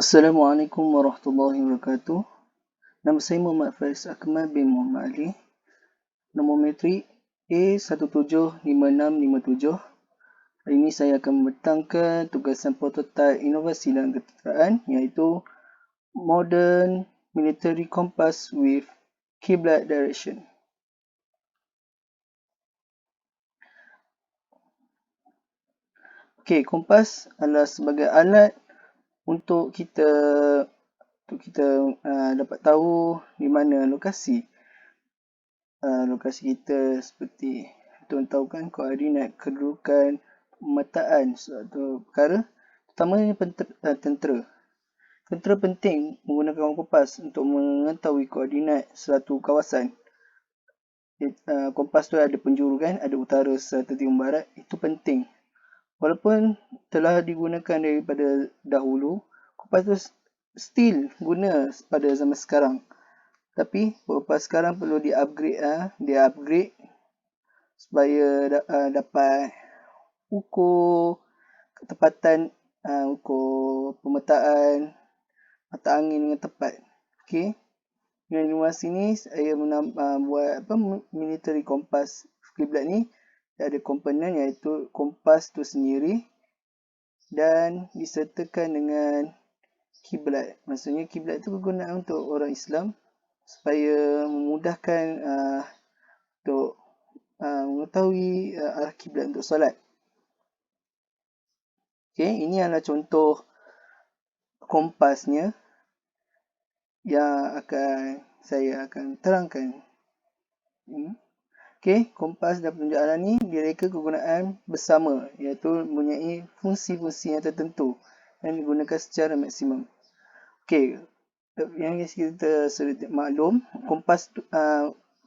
Assalamualaikum warahmatullahi wabarakatuh. Nama saya Muhammad Faiz Akmal bin Muhammad Ali. Nombor metrik A175657. Hari ini saya akan membentangkan tugasan prototipe inovasi dalam ketenteraan iaitu Modern Military Compass with Qiblat Direction. Okey, kompas adalah sebagai alat untuk kita dapat tahu di mana lokasi kita, seperti untuk tahukan koordinat kedudukan pemetaan suatu perkara, terutamanya tentera. Tentera penting menggunakan kompas untuk mengetahui koordinat suatu kawasan. Kompas tu ada penjuru kan, ada utara, selatan, timur, barat. Itu penting. Walaupun telah digunakan daripada dahulu, kompas tu still guna pada zaman sekarang. Tapi kompas sekarang perlu di-upgrade supaya dapat ukur ketepatan, ukur pemetaan mata angin dengan tepat. Okey. Dengan informasi ni saya buat military compass kiblat ni. Ada komponen iaitu kompas tu sendiri dan disertakan dengan kiblat. Maksudnya kiblat tu berguna untuk orang Islam supaya memudahkan untuk mengetahui arah kiblat untuk solat. Okey, ini adalah contoh kompasnya yang saya akan terangkan. Okey, kompas dan penunjuk arah ni direka kegunaan bersama, iaitu mempunyai fungsi-fungsi yang tertentu dan digunakan secara maksimum. Okey, yang kita sudah maklum, kompas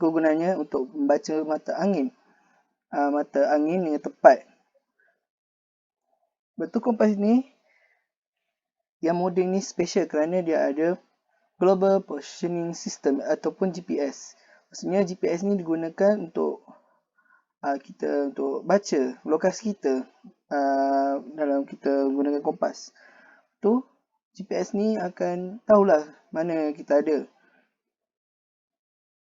kegunaannya untuk membaca mata angin dengan tepat. Betul, kompas ni yang moden ni special kerana dia ada Global Positioning System ataupun GPS. Maksudnya GPS ni digunakan untuk kita untuk baca lokasi kita dalam kita gunakan kompas. Tu GPS ni akan tahulah mana kita ada.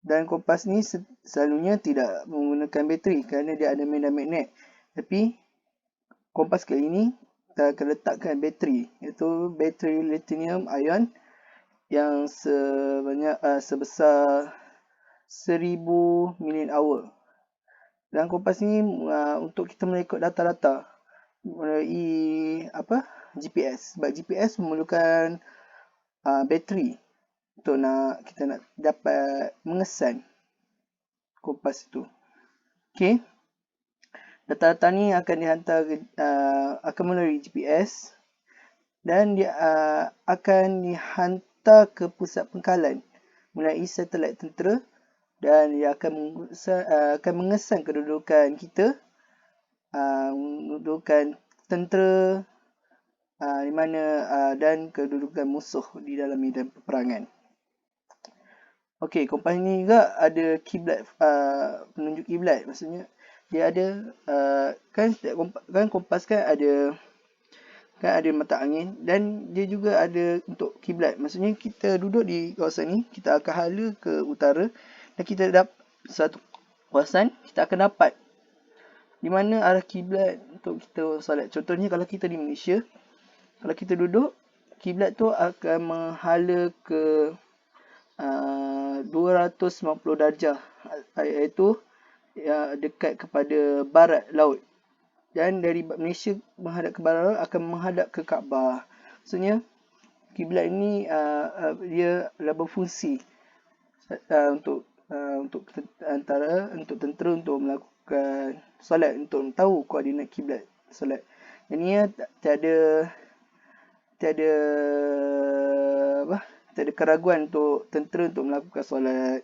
Dan kompas ni selalunya tidak menggunakan bateri kerana dia ada medan magnet. Tapi kompas kali ini kita akan letakkan bateri, iaitu bateri lithium ion yang sebesar 1000 mAh. Dan kompas ni untuk kita mengikut data-data melalui GPS. Sebab GPS memerlukan bateri untuk kita nak dapat mengesan kompas itu. Okey. Data-data ni akan dihantar akan melalui GPS dan dia akan dihantar ke pusat pengkalan melalui satelit tentera dan dia akan mengesan kedudukan kita, kedudukan tentera di mana dan kedudukan musuh di dalam medan peperangan. Okey, kompas ni juga ada kiblat, penunjuk kiblat. Maksudnya dia ada kompas kan ada mata angin dan dia juga ada untuk kiblat. Maksudnya kita duduk di kawasan ni, kita akan hala ke utara dan kita dapat satu kawasan, kita akan dapat di mana arah kiblat untuk kita solat. Contohnya kalau kita di Malaysia, kalau kita duduk, kiblat tu akan menghala ke 250 darjah, iaitu dekat kepada barat laut. Dan dari Malaysia menghadap ke barat laut akan menghadap ke Kaabah. Maksudnya kiblat ini dia adalah berfungsi untuk tentera untuk melakukan solat, untuk tahu koordinat kiblat solat. Jadi tiada keraguan untuk tentera untuk melakukan solat.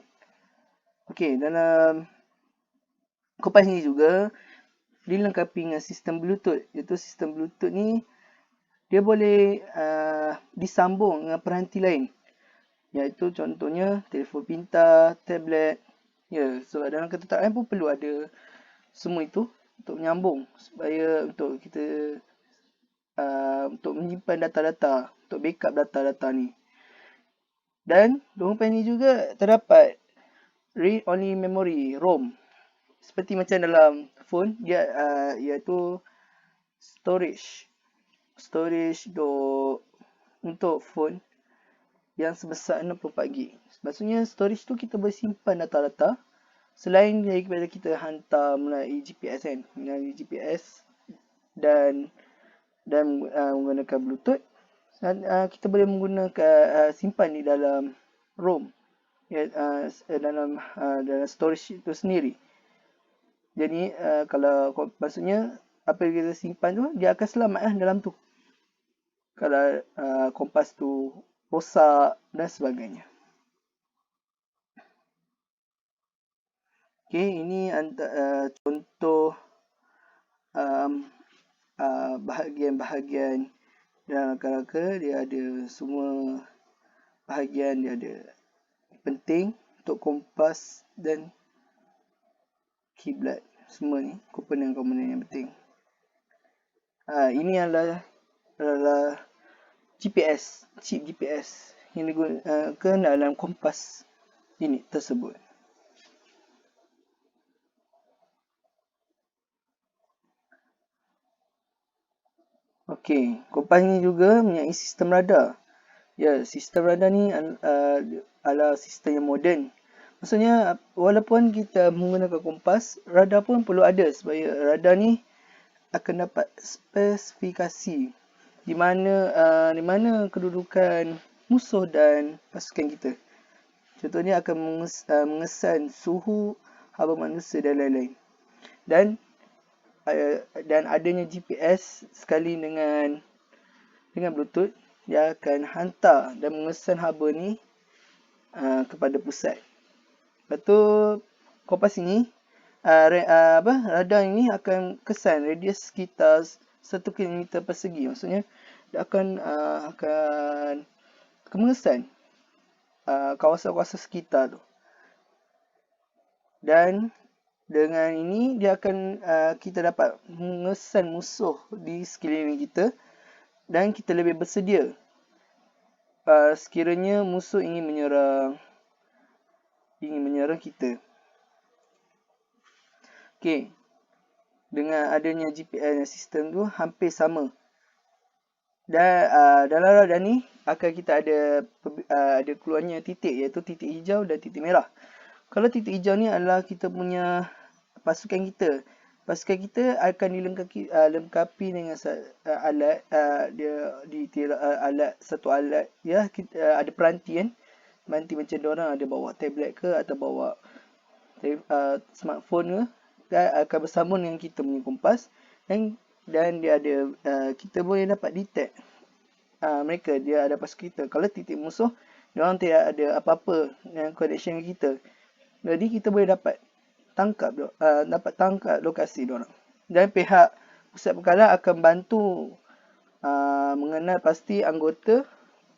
Okey, dalam kompas ni juga dilengkapi dengan sistem Bluetooth. Iaitu sistem Bluetooth ni dia boleh disambung dengan peranti lain. Iaitu contohnya telefon pintar, tablet. Ya, sebab dalam ketenteraan pun perlu ada semua itu untuk menyambung supaya untuk kita untuk menyimpan data-data, untuk backup data-data ni. Dan dompet ni juga terdapat read only memory ROM. Seperti macam dalam phone, dia iaitu storage untuk phone yang sebesar 64GB. Maksudnya storage tu kita boleh simpan data-data selain daripada kita hantar melalui GPS kan, melalui GPS dan menggunakan Bluetooth. Kita boleh menggunakan simpan di dalam ROM, dalam storage itu sendiri. Jadi kalau maksudnya apa yang kita simpan tu, dia akan selamat dalam tu kalau kompas tu rosak dan sebagainya. Okay, ini contoh bahagian-bahagian dalam rangka-rangka. Dia ada semua bahagian, dia ada penting untuk kompas dan kiblat. Semua ni komponen-komponen yang penting. Ini adalah GPS, chip GPS yang digunakan dalam kompas ini tersebut. Okey, kompas ni juga mempunyai sistem radar. Ya, sistem radar ni adalah sistem yang moden. Maksudnya, walaupun kita menggunakan kompas, radar pun perlu ada supaya radar ni akan dapat spesifikasi di mana kedudukan musuh dan pasukan kita. Contohnya akan mengesan suhu, haba manusia dan lain-lain. Dan adanya GPS sekali dengan Bluetooth, dia akan hantar dan mengesan haba ni kepada pusat. Lepas tu kompas ini radar ini akan kesan radius sekitar 1 km persegi. Maksudnya dia akan mengesan kawasan-kawasan sekitar tu. Dan dengan ini dia akan kita dapat mengesan musuh di sekeliling kita dan kita lebih bersedia sekiranya musuh ingin menyerang kita. Okey. Dengan adanya GPS sistem tu hampir sama. Dan dalam radar ni akan kita ada keluarnya titik, iaitu titik hijau dan titik merah. Kalau titik hijau ni adalah kita punya pasukan kita. Pasukan kita akan dilengkapi dengan alat, satu alat ya, kita ada peranti kan. Peranti macam diorang ada bawa tablet ke atau bawa smartphone ke, dan akan bersama dengan kita punya kompas dan dia ada kita boleh dapat detect mereka, dia ada pasukan kita. Kalau titik musuh, diorang tidak ada apa-apa yang connection dengan kita. Jadi kita boleh dapat tangkap lokasi diorang. Dan pihak pusat pengkalan akan bantu mengenal pasti anggota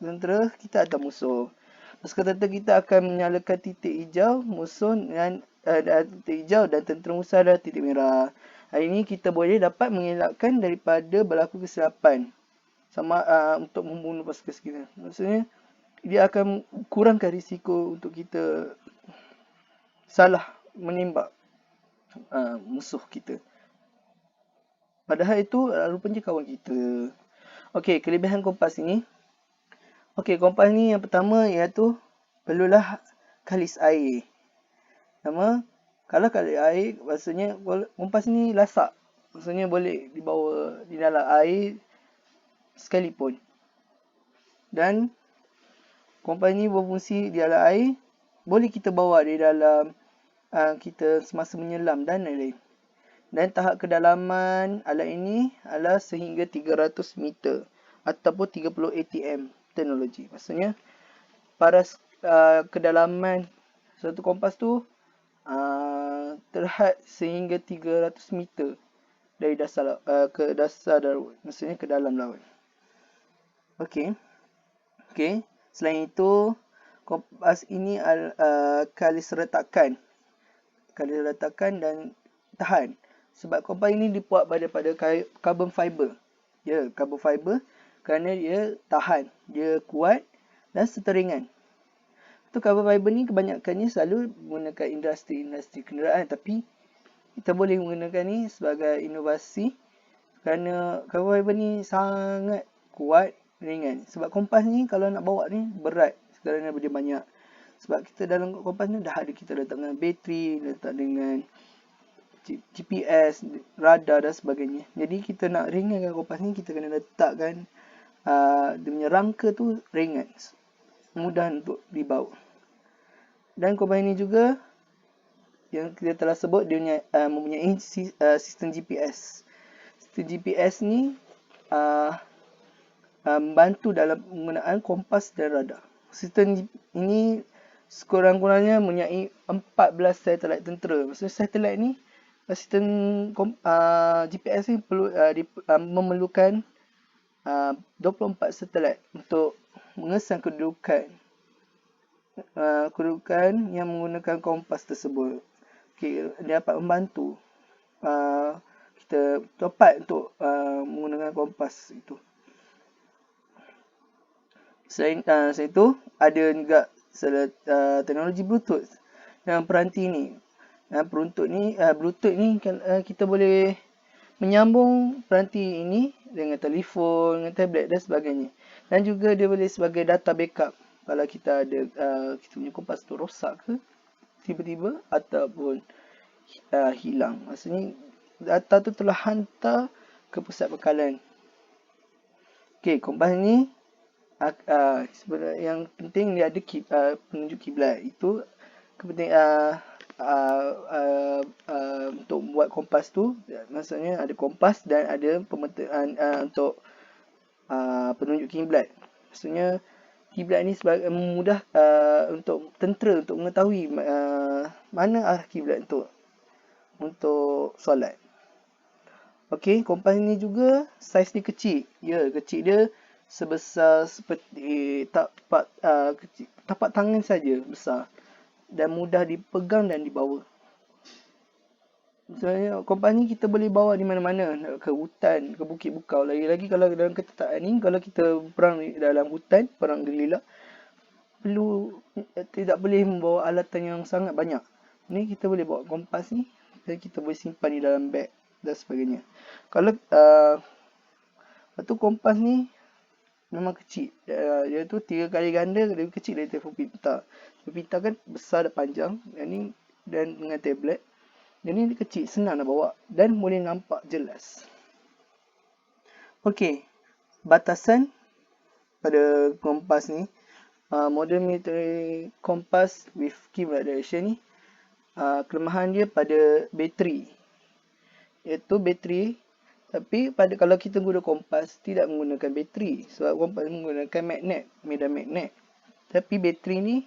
tentera kita atau musuh. Pasukan tentera kita akan menyalakan titik hijau musuh dan titik hijau dan tentera musuh adalah titik merah. Hari ini kita boleh dapat mengelakkan daripada berlaku kesilapan untuk membunuh pasukan kita. Maksudnya dia akan kurangkan risiko untuk kita salah menembak musuh kita. Padahal itu rupanya kawan kita. Okey, kelebihan kompas ini. Okey, kompas ni yang pertama iaitu perlulah kalis air. Kalau kalis air, maksudnya kompas ni lasak. Maksudnya boleh dibawa di dalam air sekalipun. Dan kompas ni berfungsi di dalam air, boleh kita bawa di dalam kita semasa menyelam dan lain-lain. Dan tahap kedalaman alat ini adalah sehingga 300 meter ataupun 30 ATM teknologi. Maksudnya pada kedalaman satu kompas tu terhad sehingga 300 meter dari dasar ke dasar laut, maksudnya ke dalam laut. Okey. Selain itu, kompas ini kalis retakan dan tahan. Sebab kompas ini dibuat pada carbon fiber. Ya, carbon fiber. kerana dia tahan, dia kuat dan serta ringan. Tu carbon fiber ni kebanyakannya selalu menggunakan industri kenderaan, tapi kita boleh menggunakan ni sebagai inovasi kerana carbon fiber ni sangat kuat, ringan. Sebab kompas ni kalau nak bawa ni berat kerana dia banyak. Sebab kita dalam kompas ni dah ada, kita letak dengan bateri, letak dengan GPS, radar dan sebagainya. Jadi kita nak ringankan kompas ni, kita kena letakkan dia punya rangka tu ringan, mudah untuk dibawa. Dan kompas ini juga yang kita telah sebut, dia mempunyai sistem GPS. Sistem GPS ni membantu dalam penggunaan kompas dan radar. Sistem ini sekurang-kurangnya mempunyai 14 satelit tentera. Maksudnya satelit ni, sistem GPS ni perlu memerlukan 24 satelit untuk mengesan kedudukan yang menggunakan kompas tersebut. Okay, dia dapat membantu kita tepat untuk menggunakan kompas itu. Selain itu, ada juga teknologi Bluetooth dalam peranti ni. Bluetooth ni kita boleh menyambung peranti ini dengan telefon, dengan tablet dan sebagainya. Dan juga dia boleh sebagai data backup kalau kita ada kita punya kompas tu rosak ke tiba-tiba ataupun hilang. Maksudnya data tu telah hantar ke pusat bekalan. Okey, kompas ni sebenarnya yang penting dia ada penunjuk kiblat. Itu kepentingan untuk buat kompas tu, maksudnya ada kompas dan ada pemetaan untuk penunjuk kiblat. Maksudnya kiblat ni sebagai mudah untuk tentera untuk mengetahui mana arah kiblat untuk solat. Okey, kompas ni juga saiz dia kecil. Ya, kecil dia sebesar seperti tapak tangan saja besar dan mudah dipegang dan dibawa. Sebenarnya kompas ni kita boleh bawa di mana-mana, ke hutan, ke bukit bukau. Lagi-lagi kalau dalam ketetaan ni, kalau kita perang dalam hutan, perang gerilya, tidak boleh membawa alatan yang sangat banyak. Ni kita boleh bawa kompas ni dan kita boleh simpan di dalam beg dan sebagainya. Kalau kompas ni memang kecil. Dia tu 3 kali ganda lebih kecil dari telefon pintar. Telefon pintar kan besar dan panjang. Yang ni dan dengan tablet. Yang ni kecil, senang nak bawa dan boleh nampak jelas. Okey, batasan pada kompas ni, modern military compass with kiblat direction ni, kelemahan dia pada bateri. Iaitu bateri, tapi kalau kita guna kompas tidak menggunakan bateri, sebab kompas menggunakan medan magnet. Tapi bateri ni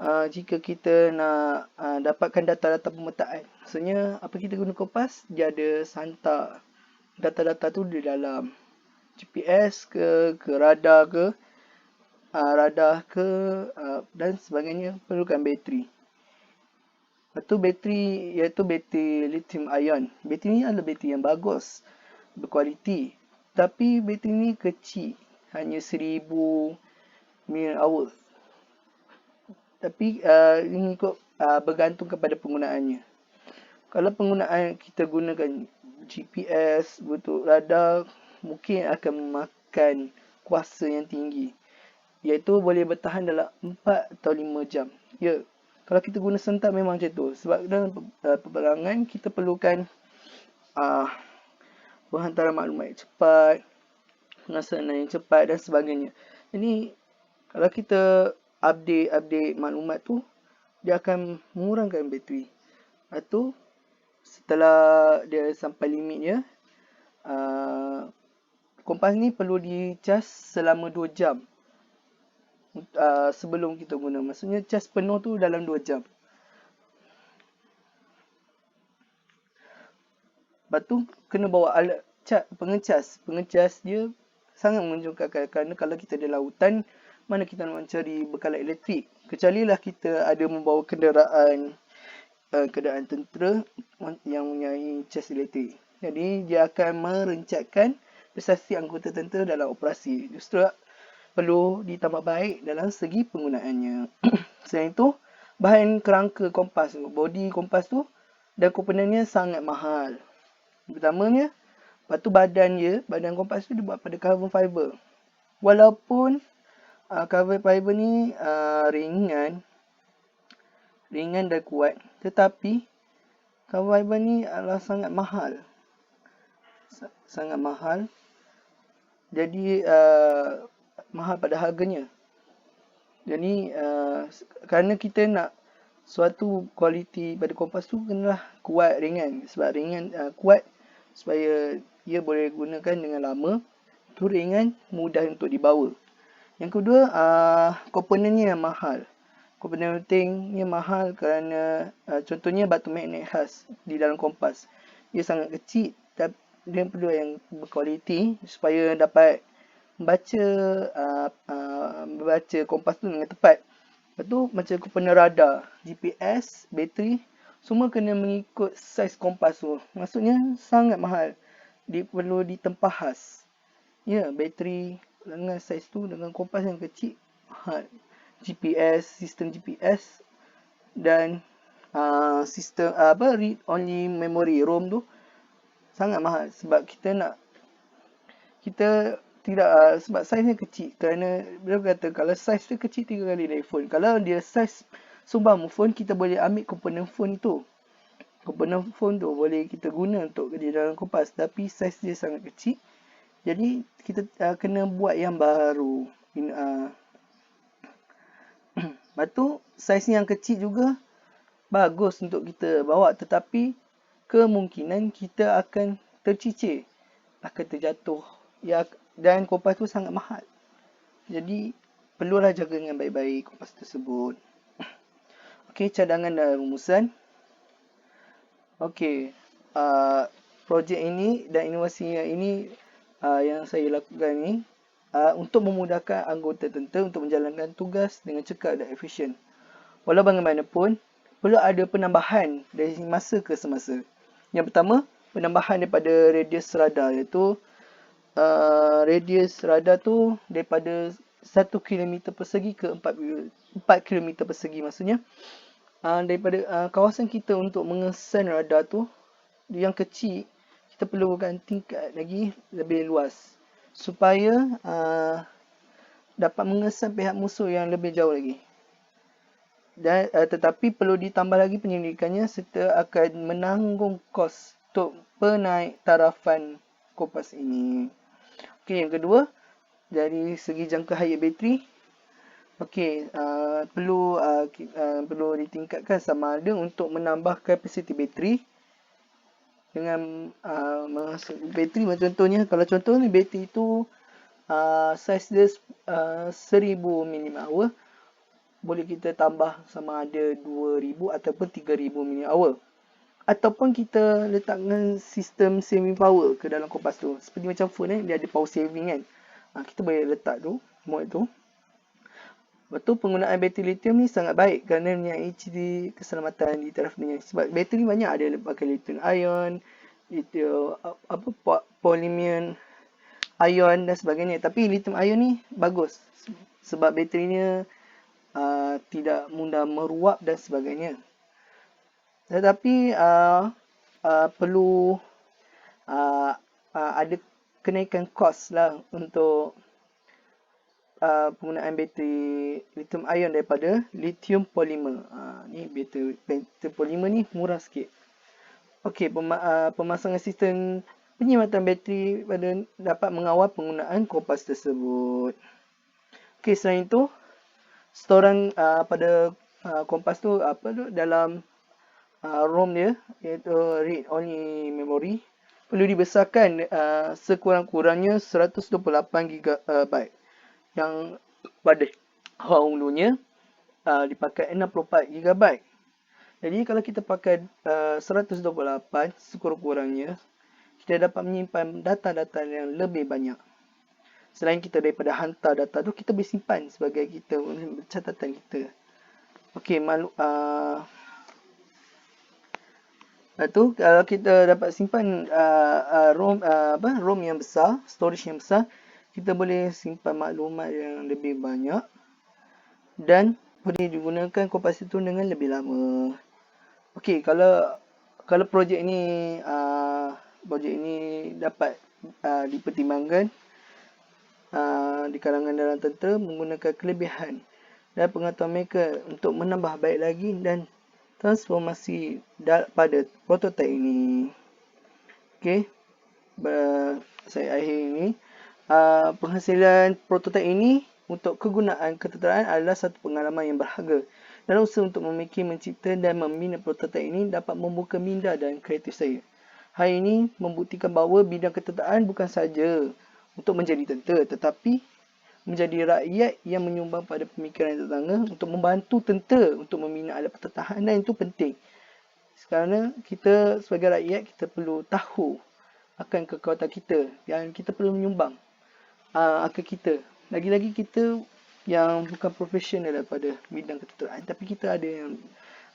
jika kita nak dapatkan data-data pemetaan, maksudnya apa kita guna kompas, dia ada hantar data-data tu di dalam GPS ke radar ke dan sebagainya, perlukan bateri. Lepas tu bateri iaitu bateri lithium ion. Bateri ni adalah bateri yang bagus, berkualiti, tapi bateri ni kecil, hanya 1000 mAh. Tapi ini ikut bergantung kepada penggunaannya. Kalau penggunaan kita gunakan GPS, Bluetooth, radar, mungkin akan memakan kuasa yang tinggi, iaitu boleh bertahan dalam 4 atau 5 jam. Ya, kalau kita guna sentak memang macam tu. Sebab dalam peperangan kita perlukan penghantaran maklumat yang cepat, pengasanan yang cepat dan sebagainya. Jadi kalau kita update maklumat tu, dia akan mengurangkan bateri. Lepas tu setelah dia sampai limitnya, kompas ni perlu dicas selama 2 jam sebelum kita guna. Maksudnya cas penuh tu dalam 2 jam. Lepas tu kena bawa alat pengecas. Pengecas dia sangat menunjukkan, kerana kalau kita di lautan, mana kita nak mencari bekalan elektrik. Kecuali lah kita ada membawa kenderaan tentera yang mempunyai cas elektrik. Jadi dia akan merencatkan prestasi anggota tentera dalam operasi. Justru perlu ditambah baik dalam segi penggunaannya. Selain itu, bahan kerangka kompas, bodi kompas tu dan komponennya sangat mahal. Pertamanya, lepas tu badan kompas tu dibuat pada carbon fiber. Walaupun carbon fiber ni ringan dan kuat, tetapi carbon fiber ni adalah sangat mahal. Sangat mahal. Jadi mahal pada harganya. Jadi kerana kita nak suatu kualiti pada kompas tu kenalah kuat, ringan. Sebab ringan, kuat supaya ia boleh gunakan dengan lama. Tu ringan, mudah untuk dibawa. Yang kedua, komponennya yang mahal. Komponen pentingnya mahal kerana contohnya batu magnet khas di dalam kompas. Ia sangat kecil, tapi dia perlu yang berkualiti supaya dapat membaca kompas tu dengan tepat. Lepas tu macam komponen radar, GPS, bateri, semua kena mengikut saiz kompas tu. Maksudnya sangat mahal. Dia perlu ditempah khas. Ya, bateri dengan saiz tu dengan kompas yang kecil mahal. sistem GPS dan sistem read only memory ROM tu sangat mahal sebab kita tidak sebab saiznya kecil. Kerana dia kata kalau saiz dia kecil 3 kali dari phone. Kalau dia saiz seumpama phone, kita boleh ambil komponen phone tu. Komponen phone tu boleh kita guna untuk di dalam kompas, tapi saiz dia sangat kecil. Jadi kita kena buat yang baru. Lepas tu saiz yang kecil juga bagus untuk kita bawa, tetapi kemungkinan kita akan tercicir, akan terjatuh. Dan kompas tu sangat mahal. Jadi perlulah jaga dengan baik-baik kompas tersebut. Okey, cadangan dan rumusan. Okey, projek ini dan inovasi ini yang saya lakukan ni untuk memudahkan anggota tentera untuk menjalankan tugas dengan cepat dan efisien. Walau bagaimanapun, perlu ada penambahan dari masa ke semasa. Yang pertama, penambahan daripada radius radar, iaitu radius radar tu daripada 1 km persegi ke 4 km persegi. Maksudnya daripada kawasan kita untuk mengesan radar tu yang kecil, kita perlukan tingkat lagi lebih luas supaya dapat mengesan pihak musuh yang lebih jauh lagi. Dan tetapi perlu ditambah lagi penyelidikannya serta akan menanggung kos untuk penaik tarafan kompas ini. Okey, yang kedua, dari segi jangka hayat bateri, okey, perlu ditingkatkan sama ada untuk menambah kapasiti bateri dengan bateri macam contohnya, kalau contoh ni bateri tu saiz dia 1000 mAh, boleh kita tambah sama ada 2000 ataupun 3000 mAh. Ataupun kita letakkan sistem saving power ke dalam kompas tu. Seperti macam phone dia ada power saving kan. Kita boleh letak tu, mod tu. Lepas tu penggunaan bateri lithium ni sangat baik kerana mempunyai ciri keselamatan di taraf dunia. Sebab bateri banyak ada pakai lithium ion, polymer ion dan sebagainya. Tapi lithium ion ni bagus sebab baterinya tidak mudah meruap dan sebagainya. Tetapi perlu ada kenaikan kos lah untuk penggunaan bateri lithium ion daripada lithium polymer. Ni bateri polymer ni murah sikit. Okey, pemasangan sistem penyimatan bateri dapat mengawal penggunaan kompas tersebut. Okey, selain itu, storan pada kompas tu dalam ROM dia, iaitu read only memory, perlu dibesarkan sekurang-kurangnya 128 GB yang pada dahulunya dipakai 64 GB. Jadi kalau kita pakai 128 sekurang-kurangnya, kita dapat menyimpan data-data yang lebih banyak. Selain kita daripada hantar data tu, kita boleh simpan sebagai catatan kita. Okey, Lepas tu kalau kita dapat simpan ROM yang besar, storage yang besar, kita boleh simpan maklumat yang lebih banyak dan boleh digunakan kupas itu dengan lebih lama. Okey, kalau projek ini dapat dipertimbangkan di kalangan dalam tentera menggunakan kelebihan dan pengetahuan mereka untuk menambah baik lagi dan transformasi pada prototipe ini. Okey, saya akhir ini. Penghasilan prototipe ini untuk kegunaan ketenteraan adalah satu pengalaman yang berharga. Dalam usaha untuk memikir, mencipta dan membina prototipe ini dapat membuka minda dan kreatif saya. Hal ini membuktikan bahawa bidang ketenteraan bukan saja untuk menjadi tentera, tetapi menjadi rakyat yang menyumbang pada pemikiran tetangga untuk membantu tentera untuk membina alat pertahanan. Itu penting. Kerana kita sebagai rakyat, kita perlu tahu akan kekuatan kita dan kita perlu menyumbang akan kita. Lagi-lagi kita yang bukan profesional daripada bidang ketenteraan, tapi kita ada yang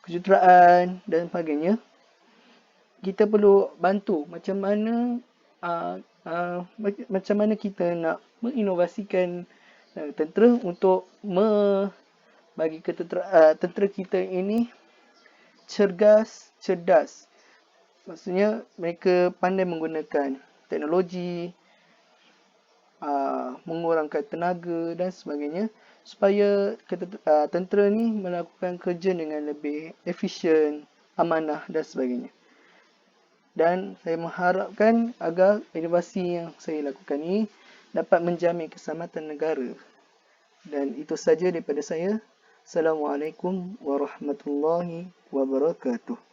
kejuruteraan dan sebagainya. Kita perlu bantu macam mana kita nak menginovasikan tentera untuk bagi tentera kita ini cerdas. Maksudnya mereka pandai menggunakan teknologi, mengurangkan tenaga dan sebagainya supaya tentera ni melakukan kerja dengan lebih efisien, amanah dan sebagainya. Dan saya mengharapkan agar inovasi yang saya lakukan ini dapat menjamin keselamatan negara. Dan itu saja daripada saya. Assalamualaikum warahmatullahi wabarakatuh.